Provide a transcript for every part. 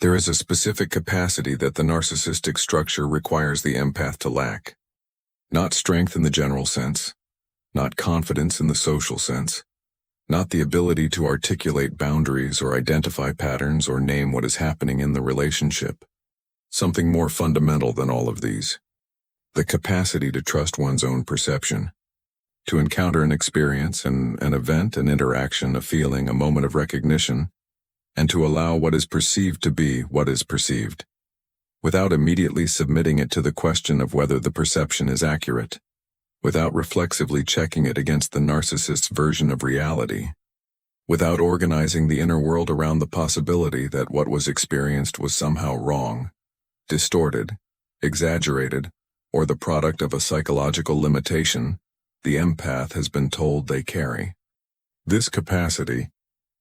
There is a specific capacity that the narcissistic structure requires the empath to lack. Not strength in the general sense, not confidence in the social sense, not the ability to articulate boundaries or identify patterns or name what is happening in the relationship. Something more fundamental than all of these. The capacity to trust one's own perception. To encounter an experience, an event, an interaction, a feeling, a moment of recognition, and to allow what is perceived to be what is perceived, without immediately submitting it to the question of whether the perception is accurate, without reflexively checking it against the narcissist's version of reality, without organizing the inner world around the possibility that what was experienced was somehow wrong, distorted, exaggerated, or the product of a psychological limitation the empath has been told they carry. This capacity,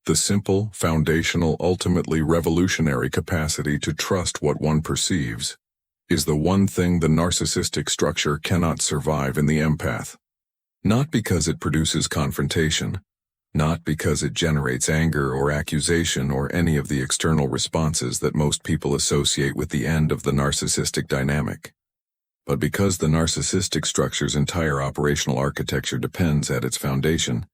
the simple, foundational, ultimately revolutionary capacity to trust what one perceives, is the one thing the narcissistic structure cannot survive in the empath. Not because it produces confrontation, not because it generates anger or accusation or any of the external responses that most people associate with the end of the narcissistic dynamic, but because the narcissistic structure's entire operational architecture depends at its foundation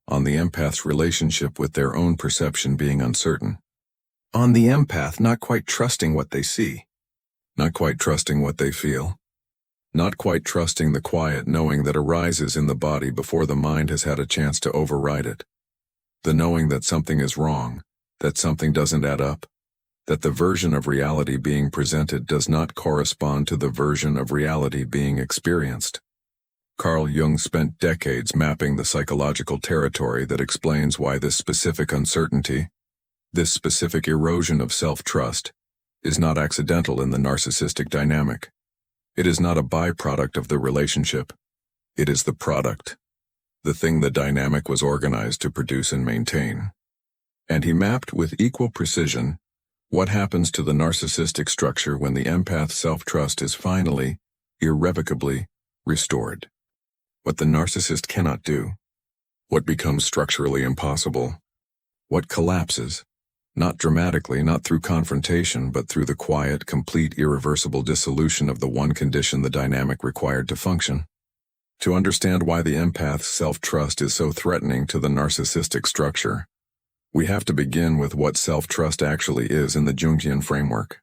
on the empath's relationship with their own perception being uncertain. On the empath not quite trusting what they see, not quite trusting what they feel, not quite trusting the quiet knowing that arises in the body before the mind has had a chance to override it. The knowing that something is wrong, that something doesn't add up, that the version of reality being presented does not correspond to the version of reality being experienced. Carl Jung spent decades mapping the psychological territory that explains why this specific uncertainty, this specific erosion of self-trust, is not accidental in the narcissistic dynamic. It is not a byproduct of the relationship. It is the product, the thing the dynamic was organized to produce and maintain. And he mapped with equal precision what happens to the narcissistic structure when the empath's self-trust is finally, irrevocably, restored. What the narcissist cannot do. What becomes structurally impossible. What collapses, not dramatically, not through confrontation, but through the quiet, complete, irreversible dissolution of the one condition the dynamic required to function. To understand why the empath's self-trust is so threatening to the narcissistic structure, we have to begin with what self-trust actually is in the Jungian framework.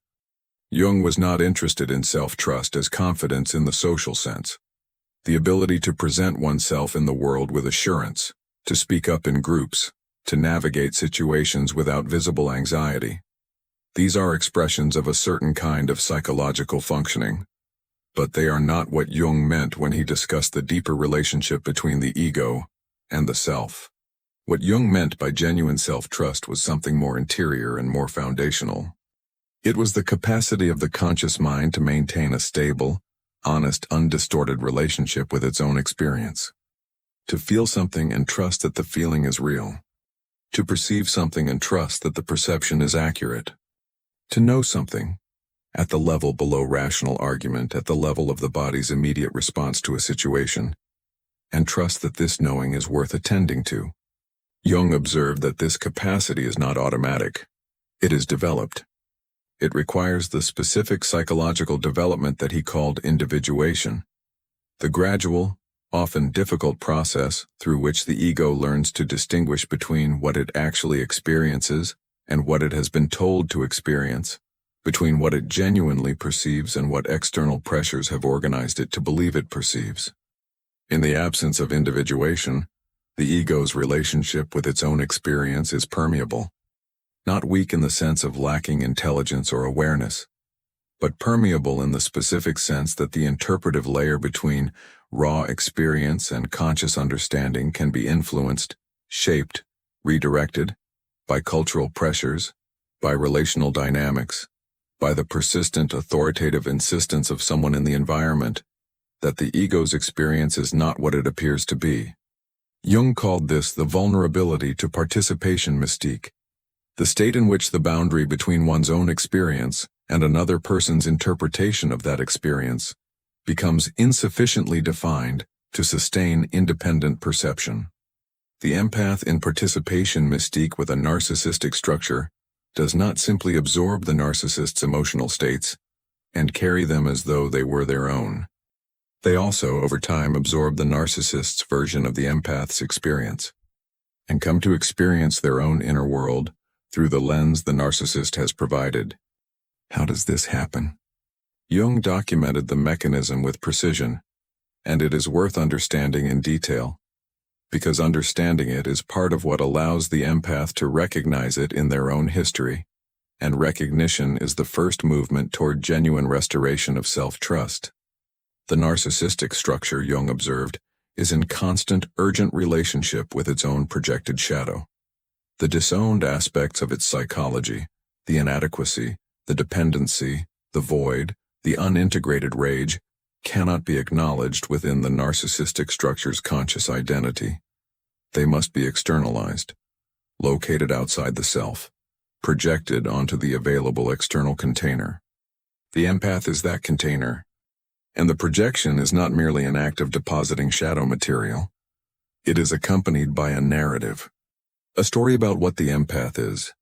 Jung was not interested in self-trust as confidence in the social sense, the ability to present oneself in the world with assurance, to speak up in groups, to navigate situations without visible anxiety. These are expressions of a certain kind of psychological functioning, but they are not what Jung meant when he discussed the deeper relationship between the ego and the self. What Jung meant by genuine self-trust was something more interior and more foundational. It was the capacity of the conscious mind to maintain a stable, honest, undistorted relationship with its own experience. To feel something and trust that the feeling is real. To perceive something and trust that the perception is accurate. To know something, at the level below rational argument, at the level of the body's immediate response to a situation, and trust that this knowing is worth attending to. Jung observed that this capacity is not automatic. It is developed. It requires the specific psychological development that he called individuation, the gradual, often difficult process through which the ego learns to distinguish between what it actually experiences and what it has been told to experience, between what it genuinely perceives and what external pressures have organized it to believe it perceives. In the absence of individuation, the ego's relationship with its own experience is permeable, not weak in the sense of lacking intelligence or awareness, but permeable in the specific sense that the interpretive layer between raw experience and conscious understanding can be influenced, shaped, redirected, by cultural pressures, by relational dynamics, by the persistent authoritative insistence of someone in the environment, that the ego's experience is not what it appears to be. Jung called this the vulnerability to participation mystique, the state in which the boundary between one's own experience and another person's interpretation of that experience becomes insufficiently defined to sustain independent perception. The empath in participation mystique with a narcissistic structure does not simply absorb the narcissist's emotional states and carry them as though they were their own. They also, over time, absorb the narcissist's version of the empath's experience and come to experience their own inner world through the lens the narcissist has provided. How does this happen? Jung documented the mechanism with precision, and it is worth understanding in detail, because understanding it is part of what allows the empath to recognize it in their own history, and recognition is the first movement toward genuine restoration of self-trust. The narcissistic structure, Jung observed, is in constant, urgent relationship with its own projected shadow. The disowned aspects of its psychology, the inadequacy, the dependency, the void, the unintegrated rage, cannot be acknowledged within the narcissistic structure's conscious identity. They must be externalized, located outside the self, projected onto the available external container. The empath is that container, and the projection is not merely an act of depositing shadow material. It is accompanied by a narrative, a story about what the empath is,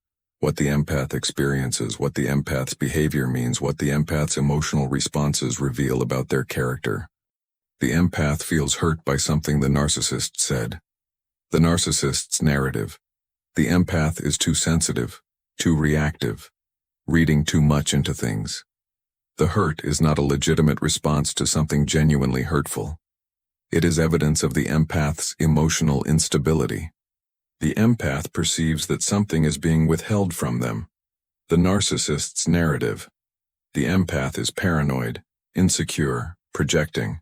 what the empath experiences, what the empath's behavior means, what the empath's emotional responses reveal about their character. The empath feels hurt by something the narcissist said. The narcissist's narrative. The empath is too sensitive, too reactive, reading too much into things. The hurt is not a legitimate response to something genuinely hurtful. It is evidence of the empath's emotional instability. The empath perceives that something is being withheld from them. The narcissist's narrative. The empath is paranoid, insecure, projecting.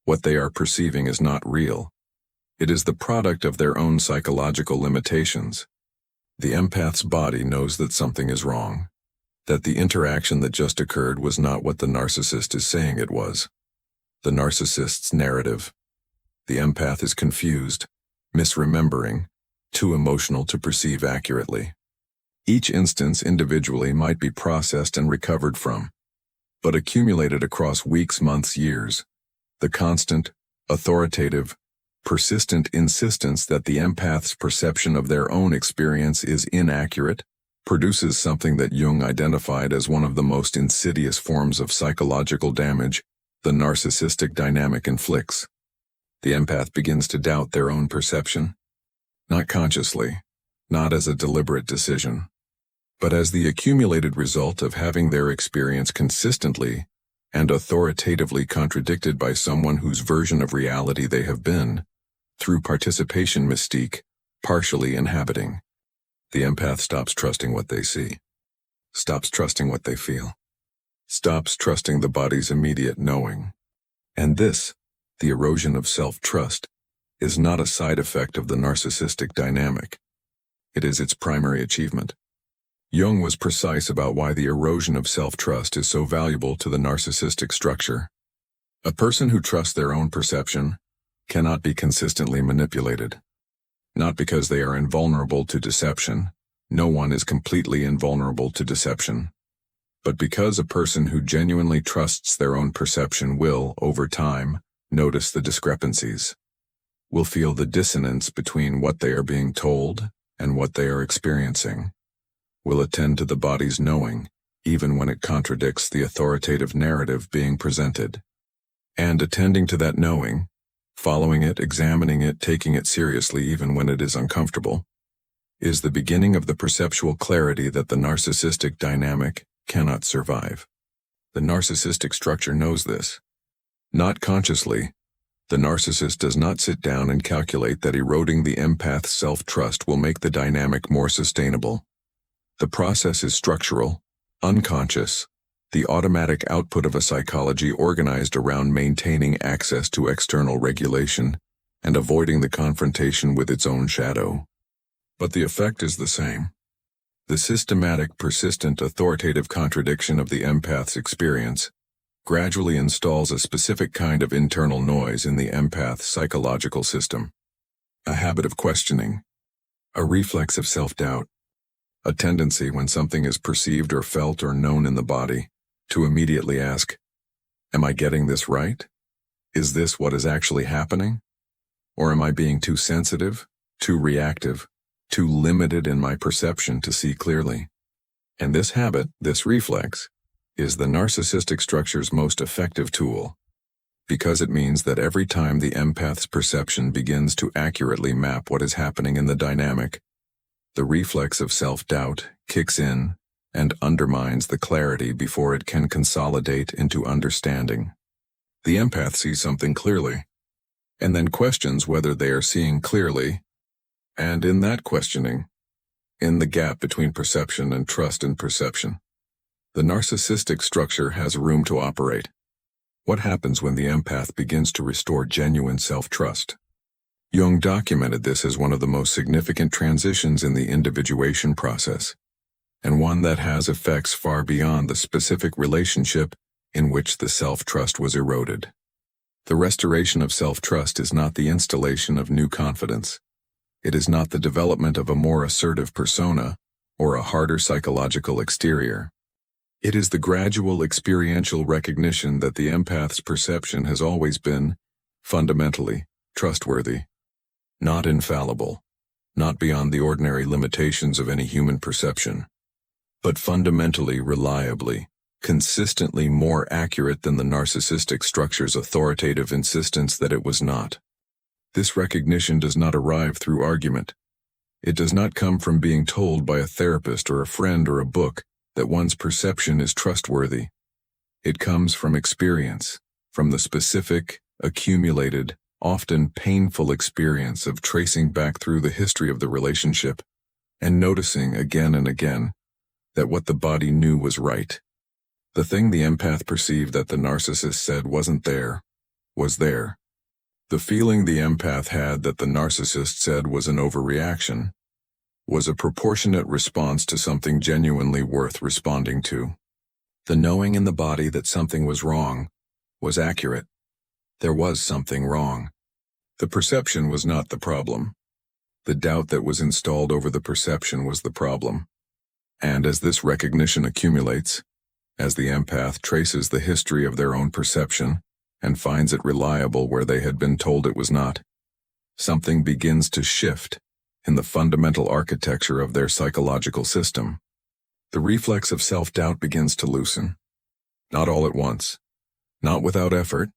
What they are perceiving is not real. It is the product of their own psychological limitations. The empath's body knows that something is wrong, that the interaction that just occurred was not what the narcissist is saying it was. The narcissist's narrative. The empath is confused, misremembering, too emotional to perceive accurately. Each instance individually might be processed and recovered from, but accumulated across weeks, months, years, the constant, authoritative, persistent insistence that the empath's perception of their own experience is inaccurate produces something that Jung identified as one of the most insidious forms of psychological damage the narcissistic dynamic inflicts. The empath begins to doubt their own perception, not consciously, not as a deliberate decision, but as the accumulated result of having their experience consistently and authoritatively contradicted by someone whose version of reality they have been, through participation mystique, partially inhabiting. The empath stops trusting what they see, stops trusting what they feel, stops trusting the body's immediate knowing. And this, the erosion of self-trust, is not a side effect of the narcissistic dynamic. It is its primary achievement. Jung was precise about why the erosion of self-trust is so valuable to the narcissistic structure. A person who trusts their own perception cannot be consistently manipulated. Not because they are invulnerable to deception. No one is completely invulnerable to deception. But because a person who genuinely trusts their own perception will, over time, notice the discrepancies, will feel the dissonance between what they are being told and what they are experiencing, will attend to the body's knowing, even when it contradicts the authoritative narrative being presented. And attending to that knowing, following it, examining it, taking it seriously even when it is uncomfortable, is the beginning of the perceptual clarity that the narcissistic dynamic cannot survive. The narcissistic structure knows this. Not consciously, the narcissist does not sit down and calculate that eroding the empath's self-trust will make the dynamic more sustainable. The process is structural, unconscious, the automatic output of a psychology organized around maintaining access to external regulation and avoiding the confrontation with its own shadow. But the effect is the same. The systematic, persistent, authoritative contradiction of the empath's experience gradually installs a specific kind of internal noise in the empath's psychological system. A habit of questioning, a reflex of self-doubt, a tendency when something is perceived or felt or known in the body to immediately ask, am I getting this right? Is this what is actually happening? Or am I being too sensitive, too reactive, too limited in my perception to see clearly? And this habit, this reflex, is the narcissistic structure's most effective tool, because it means that every time the empath's perception begins to accurately map what is happening in the dynamic, the reflex of self-doubt kicks in and undermines the clarity before it can consolidate into understanding. The empath sees something clearly, and then questions whether they are seeing clearly, and in that questioning, in the gap between perception and trust in perception, the narcissistic structure has room to operate. What happens when the empath begins to restore genuine self-trust? Jung documented this as one of the most significant transitions in the individuation process, and one that has effects far beyond the specific relationship in which the self-trust was eroded. The restoration of self-trust is not the installation of new confidence. It is not the development of a more assertive persona or a harder psychological exterior. It is the gradual experiential recognition that the empath's perception has always been, fundamentally, trustworthy, not infallible, not beyond the ordinary limitations of any human perception, but fundamentally, reliably, consistently more accurate than the narcissistic structure's authoritative insistence that it was not. This recognition does not arrive through argument. It does not come from being told by a therapist or a friend or a book that one's perception is trustworthy. It comes from experience, from the specific, accumulated, often painful experience of tracing back through the history of the relationship and noticing again and again that what the body knew was right. The thing the empath perceived that the narcissist said wasn't there, was there. The feeling the empath had that the narcissist said was an overreaction, was a proportionate response to something genuinely worth responding to. The knowing in the body that something was wrong was accurate. There was something wrong. The perception was not the problem. The doubt that was installed over the perception was the problem. And as this recognition accumulates, as the empath traces the history of their own perception and finds it reliable where they had been told it was not, something begins to shift in the fundamental architecture of their psychological system. The reflex of self-doubt begins to loosen. Not all at once, not without effort,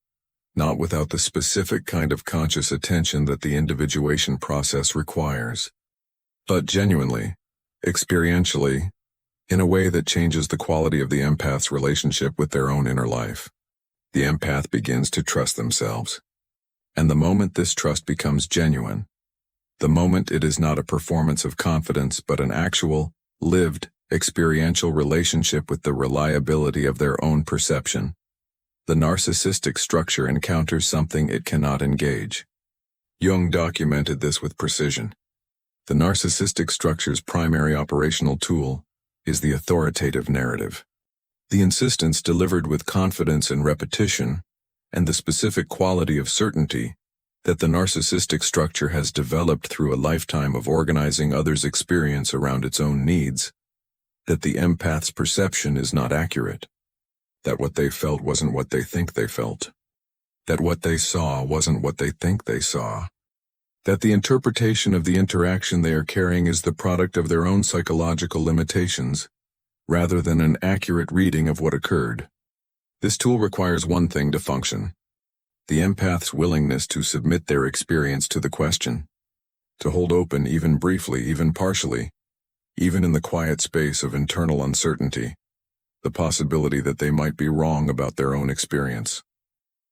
not without the specific kind of conscious attention that the individuation process requires, but genuinely, experientially, in a way that changes the quality of the empath's relationship with their own inner life. The empath begins to trust themselves. And the moment this trust becomes genuine, the moment it is not a performance of confidence but an actual, lived, experiential relationship with the reliability of their own perception, the narcissistic structure encounters something it cannot engage. Jung documented this with precision. The narcissistic structure's primary operational tool is the authoritative narrative. The insistence delivered with confidence and repetition, and the specific quality of certainty that the narcissistic structure has developed through a lifetime of organizing others' experience around its own needs, that the empath's perception is not accurate, that what they felt wasn't what they think they felt, that what they saw wasn't what they think they saw, that the interpretation of the interaction they are carrying is the product of their own psychological limitations, rather than an accurate reading of what occurred. This tool requires one thing to function: the empath's willingness to submit their experience to the question, to hold open even briefly, even partially, even in the quiet space of internal uncertainty, the possibility that they might be wrong about their own experience.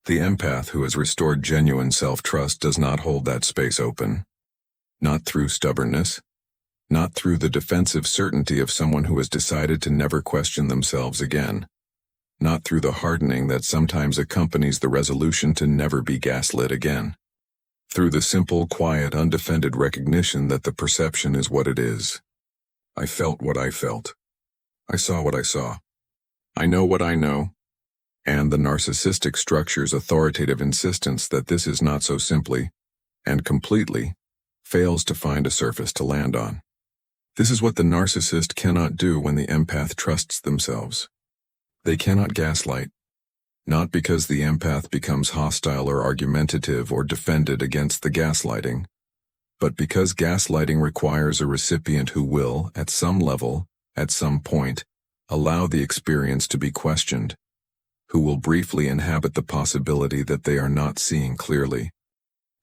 The empath who has restored genuine self-trust does not hold that space open. Not through stubbornness, not through the defensive certainty of someone who has decided to never question themselves again, not through the hardening that sometimes accompanies the resolution to never be gaslit again. Through the simple, quiet, undefended recognition that the perception is what it is. I felt what I felt. I saw what I saw. I know what I know. And the narcissistic structure's authoritative insistence that this is not so simply, and completely, fails to find a surface to land on. This is what the narcissist cannot do when the empath trusts themselves. They cannot gaslight, not because the empath becomes hostile or argumentative or defended against the gaslighting, but because gaslighting requires a recipient who will, at some level, at some point, allow the experience to be questioned, who will briefly inhabit the possibility that they are not seeing clearly.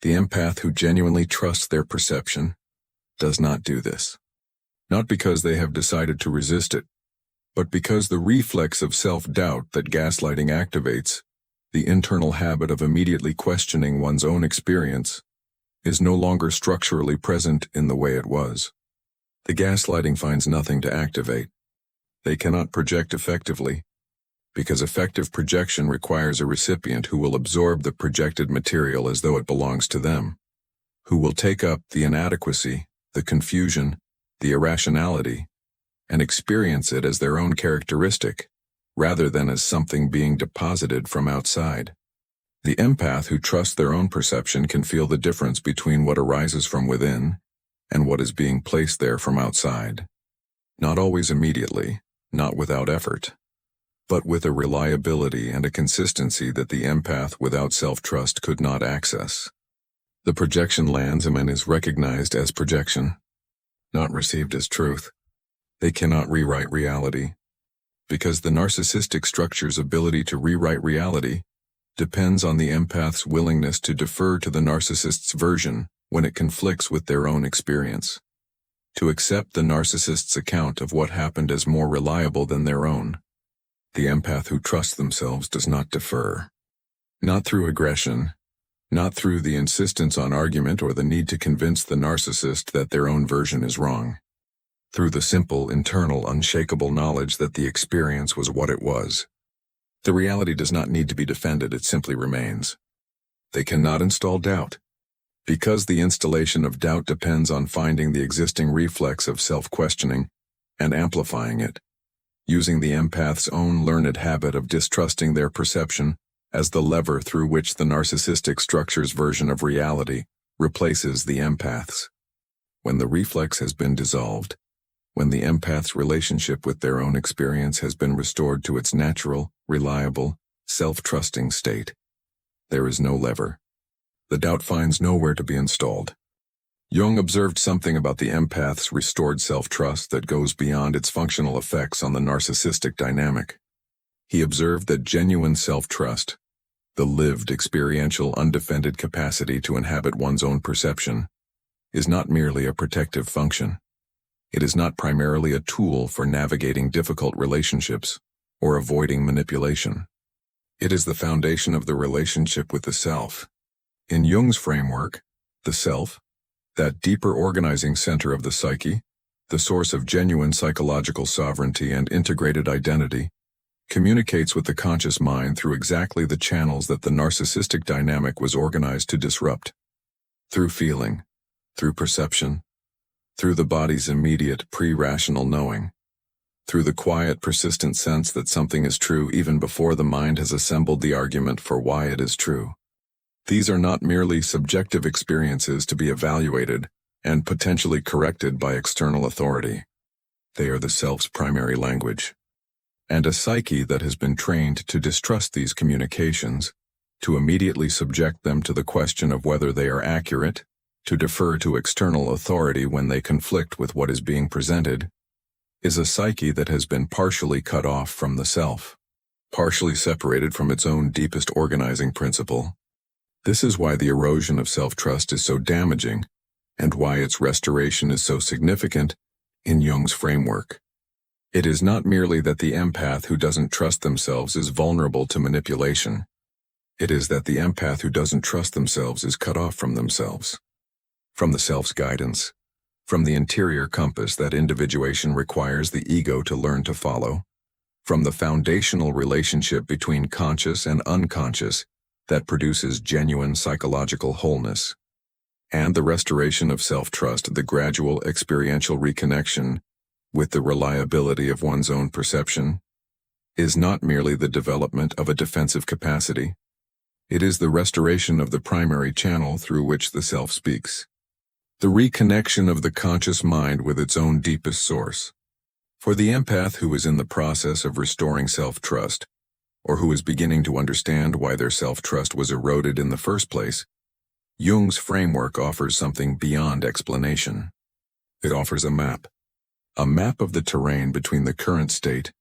The empath who genuinely trusts their perception does not do this. Not because they have decided to resist it, but because the reflex of self-doubt that gaslighting activates, the internal habit of immediately questioning one's own experience, is no longer structurally present in the way it was. The gaslighting finds nothing to activate. They cannot project effectively, because effective projection requires a recipient who will absorb the projected material as though it belongs to them, who will take up the inadequacy, the confusion, the irrationality, and experience it as their own characteristic, rather than as something being deposited from outside. The empath who trusts their own perception can feel the difference between what arises from within and what is being placed there from outside. Not always immediately, not without effort, but with a reliability and a consistency that the empath without self-trust could not access. The projection lands him and is recognized as projection, not received as truth. They cannot rewrite reality, because the narcissistic structure's ability to rewrite reality depends on the empath's willingness to defer to the narcissist's version when it conflicts with their own experience, to accept the narcissist's account of what happened as more reliable than their own. The empath who trusts themselves does not defer. Not through aggression, not through the insistence on argument or the need to convince the narcissist that their own version is wrong. Through the simple, internal, unshakable knowledge that the experience was what it was. The reality does not need to be defended, it simply remains. They cannot install doubt, because the installation of doubt depends on finding the existing reflex of self-questioning and amplifying it, using the empath's own learned habit of distrusting their perception as the lever through which the narcissistic structure's version of reality replaces the empath's. When the reflex has been dissolved, when the empath's relationship with their own experience has been restored to its natural, reliable, self-trusting state, there is no lever. The doubt finds nowhere to be installed. Jung observed something about the empath's restored self-trust that goes beyond its functional effects on the narcissistic dynamic. He observed that genuine self-trust, the lived, experiential, undefended capacity to inhabit one's own perception, is not merely a protective function. It is not primarily a tool for navigating difficult relationships or avoiding manipulation. It is the foundation of the relationship with the self. In Jung's framework, the self, that deeper organizing center of the psyche, the source of genuine psychological sovereignty and integrated identity, communicates with the conscious mind through exactly the channels that the narcissistic dynamic was organized to disrupt. Through feeling, through perception, through the body's immediate pre-rational knowing, through the quiet, persistent sense that something is true even before the mind has assembled the argument for why it is true. These are not merely subjective experiences to be evaluated and potentially corrected by external authority. They are the self's primary language. And a psyche that has been trained to distrust these communications, to immediately subject them to the question of whether they are accurate, to defer to external authority when they conflict with what is being presented, is a psyche that has been partially cut off from the self, partially separated from its own deepest organizing principle. This is why the erosion of self-trust is so damaging, and why its restoration is so significant in Jung's framework. It is not merely that the empath who doesn't trust themselves is vulnerable to manipulation. It is that the empath who doesn't trust themselves is cut off from themselves, from the self's guidance, from the interior compass that individuation requires the ego to learn to follow, from the foundational relationship between conscious and unconscious that produces genuine psychological wholeness, and the restoration of self-trust, the gradual experiential reconnection with the reliability of one's own perception, is not merely the development of a defensive capacity. It is the restoration of the primary channel through which the self speaks. The reconnection of the conscious mind with its own deepest source. For the empath who is in the process of restoring self-trust, or who is beginning to understand why their self-trust was eroded in the first place, Jung's framework offers something beyond explanation. It offers a map. A map of the terrain between the current state,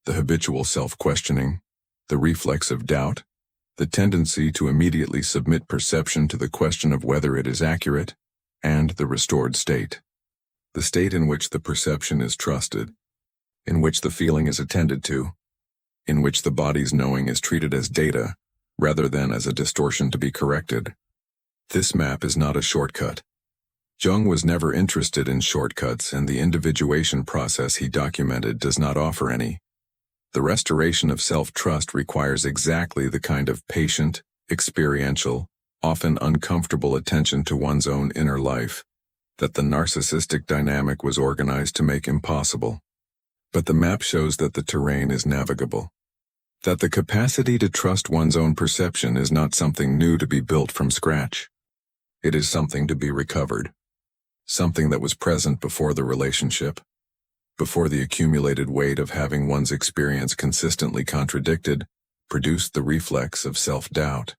the habitual self-questioning, the reflex of doubt, the tendency to immediately submit perception to the question of whether it is accurate, and the restored state. The state in which the perception is trusted, in which the feeling is attended to, in which the body's knowing is treated as data, rather than as a distortion to be corrected. This map is not a shortcut. Jung was never interested in shortcuts, and the individuation process he documented does not offer any. The restoration of self-trust requires exactly the kind of patient, experiential, often uncomfortable attention to one's own inner life that the narcissistic dynamic was organized to make impossible. But the map shows that the terrain is navigable, that the capacity to trust one's own perception is not something new to be built from scratch. It is something to be recovered, something that was present before the relationship, before the accumulated weight of having one's experience consistently contradicted produced the reflex of self-doubt.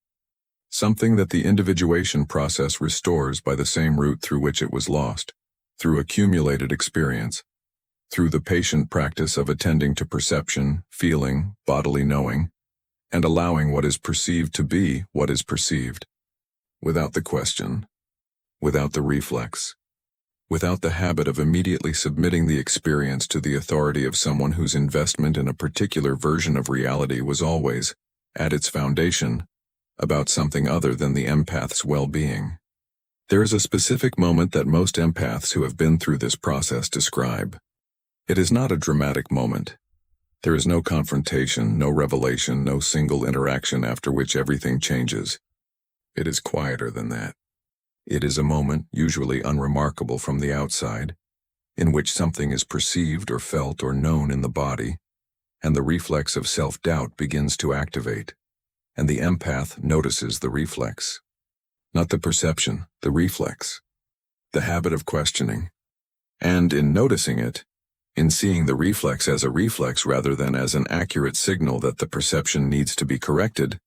Something that the individuation process restores by the same route through which it was lost, through accumulated experience, through the patient practice of attending to perception, feeling, bodily knowing, and allowing what is perceived to be what is perceived, without the question, without the reflex, without the habit of immediately submitting the experience to the authority of someone whose investment in a particular version of reality was always, at its foundation, about something other than the empath's well-being. There is a specific moment that most empaths who have been through this process describe. It is not a dramatic moment. There is no confrontation, no revelation, no single interaction after which everything changes. It is quieter than that. It is a moment, usually unremarkable from the outside, in which something is perceived or felt or known in the body, and the reflex of self-doubt begins to activate, and the empath notices the reflex. Not the perception, the reflex. The habit of questioning. And in noticing it, in seeing the reflex as a reflex rather than as an accurate signal that the perception needs to be corrected,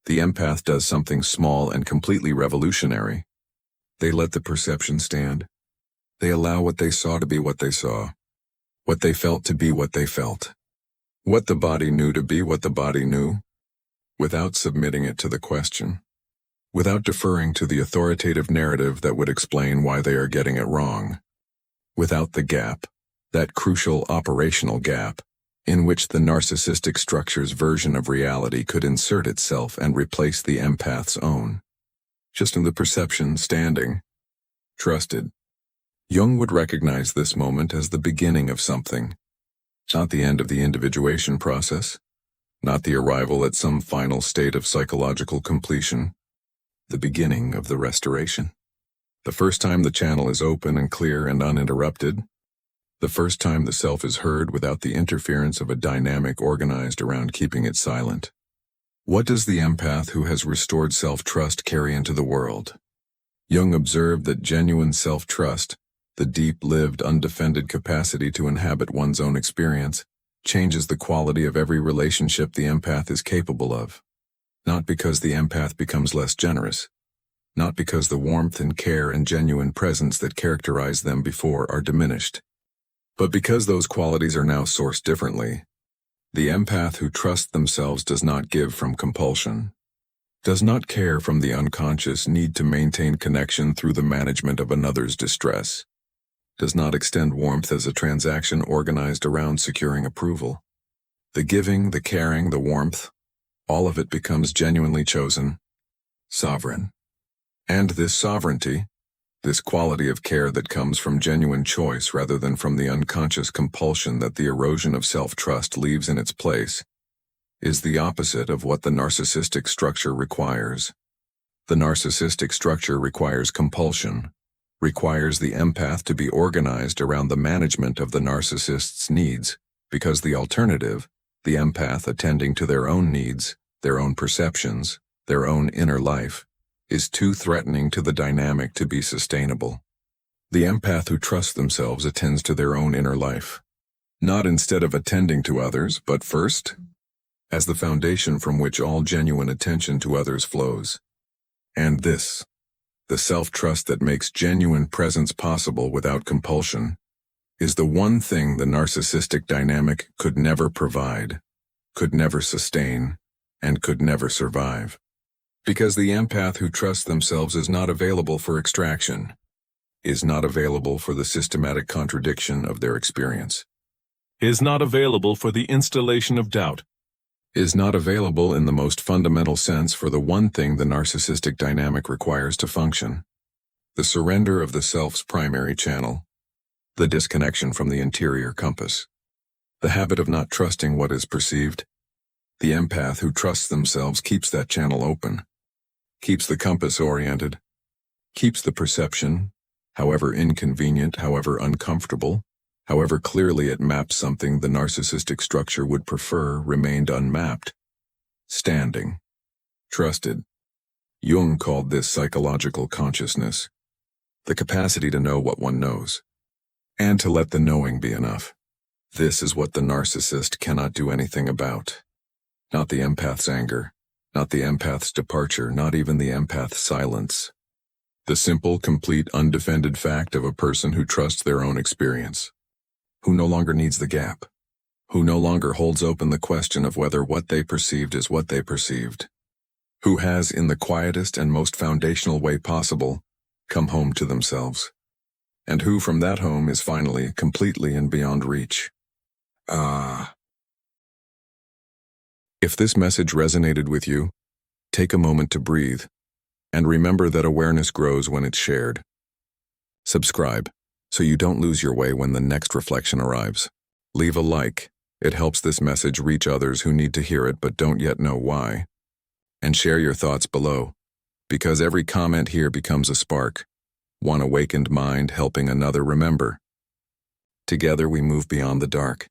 the empath does something small and completely revolutionary. They let the perception stand. They allow what they saw to be what they saw, what they felt to be what they felt, what the body knew to be what the body knew, without submitting it to the question, without deferring to the authoritative narrative that would explain why they are getting it wrong, without the gap, that crucial operational gap, in which the narcissistic structure's version of reality could insert itself and replace the empath's own. Just in the perception standing, trusted. Jung would recognize this moment as the beginning of something, not the end of the individuation process, not the arrival at some final state of psychological completion, the beginning of the restoration. The first time the channel is open and clear and uninterrupted, the first time the self is heard without the interference of a dynamic organized around keeping it silent. What does the empath who has restored self-trust carry into the world? Jung observed that genuine self-trust, the deep-lived, undefended capacity to inhabit one's own experience, changes the quality of every relationship the empath is capable of. Not because the empath becomes less generous, not because the warmth and care and genuine presence that characterized them before are diminished, but because those qualities are now sourced differently. The empath who trusts themselves does not give from compulsion, does not care from the unconscious need to maintain connection through the management of another's distress, does not extend warmth as a transaction organized around securing approval. The giving, the caring, the warmth, all of it becomes genuinely chosen, sovereign. And this sovereignty, this quality of care that comes from genuine choice rather than from the unconscious compulsion that the erosion of self-trust leaves in its place, is the opposite of what the narcissistic structure requires. The narcissistic structure requires compulsion, requires the empath to be organized around the management of the narcissist's needs, because the alternative, the empath attending to their own needs, their own perceptions, their own inner life, is too threatening to the dynamic to be sustainable. The empath who trusts themselves attends to their own inner life, not instead of attending to others, but first, as the foundation from which all genuine attention to others flows. And this, the self-trust that makes genuine presence possible without compulsion, is the one thing the narcissistic dynamic could never provide, could never sustain, and could never survive. Because the empath who trusts themselves is not available for extraction, is not available for the systematic contradiction of their experience, is not available for the installation of doubt, is not available in the most fundamental sense for the one thing the narcissistic dynamic requires to function: the surrender of the self's primary channel, the disconnection from the interior compass, the habit of not trusting what is perceived. The empath who trusts themselves keeps that channel open, keeps the compass oriented, keeps the perception, however inconvenient, however uncomfortable, however clearly it maps something the narcissistic structure would prefer, remained unmapped, standing, trusted. Jung called this psychological consciousness, the capacity to know what one knows, and to let the knowing be enough. This is what the narcissist cannot do anything about. Not the empath's anger, not the empath's departure, not even the empath's silence. The simple, complete, undefended fact of a person who trusts their own experience, who no longer needs the gap, who no longer holds open the question of whether what they perceived is what they perceived, who has, in the quietest and most foundational way possible, come home to themselves, and who from that home is finally, completely and beyond reach. If this message resonated with you, take a moment to breathe, and remember that awareness grows when it's shared. Subscribe, so you don't lose your way when the next reflection arrives. Leave a like. It helps this message reach others who need to hear it but don't yet know why. And share your thoughts below, because every comment here becomes a spark, one awakened mind helping another remember. Together we move beyond the dark,